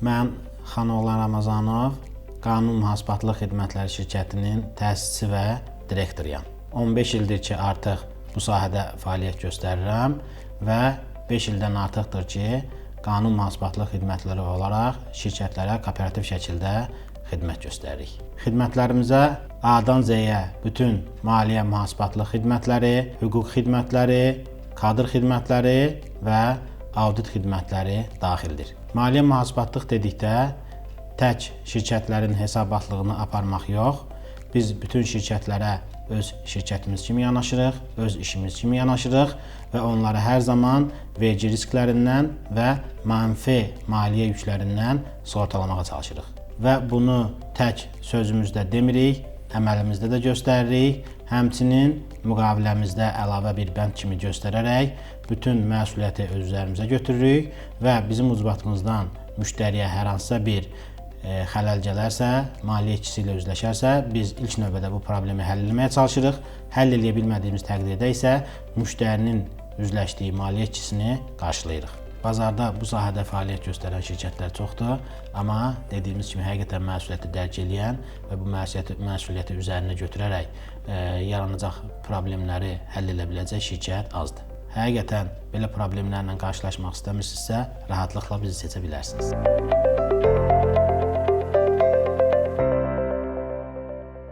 Mən Xanoğlan Ramazanov, Qanun Mühasibatlıq Xidmətləri şirkətinin təsisçisi və direktoruyam. 15 ildir ki, artıq bu sahədə fəaliyyət göstərirəm və 5 ildən artıqdır ki, Qanun Mühasibatlıq Xidmətləri olaraq şirkətlərə kooperativ şəkildə xidmət göstəririk. Xidmətlərimizə A-dan Z-yə bütün maliyyə mühasibatlıq xidmətləri, hüquq xidmətləri, kadr xidmətləri və audit xidmətləri daxildir. Maliyyə mühasibatlıq dedikdə tək şirkətlərin hesabatlığını aparmaq yox, biz bütün şirkətlərə öz şirkətimiz kimi yanaşırıq, öz işimiz kimi yanaşırıq və onları hər zaman vergi risklərindən və mənfi maliyyə yüklərindən sığortalamağa çalışırıq. Və bunu tək sözümüzdə demirik, əməlimizdə də göstəririk, həmçinin müqaviləmizdə əlavə bir bənd kimi göstərərək bütün məsuliyyəti öz üzərimizə götürürük və bizim ucbatımızdan müştəriyə hər hansısa bir xələl gələrsə, maliyyəçisi ilə üzləşərsə, biz ilk növbədə bu problemi həll etməyə çalışırıq. Həll edə bilmədiyimiz təqdirdə isə müştərinin üzləşdiyi maliyyəçisini qarşılayırıq. Bazarda bu sahədə fəaliyyət göstərən şirkətlər çoxdur, amma dediyimiz kimi həqiqətən məsuliyyəti dərk edən və bu məsuliyyəti üzərinə götürərək yaranacaq problemləri həll edə biləcək şirkət azdır. Həqiqətən belə problemlərlə qarşılaşmaq istəmirsinizsə, rahatlıqla bizi seçə bilərsiniz.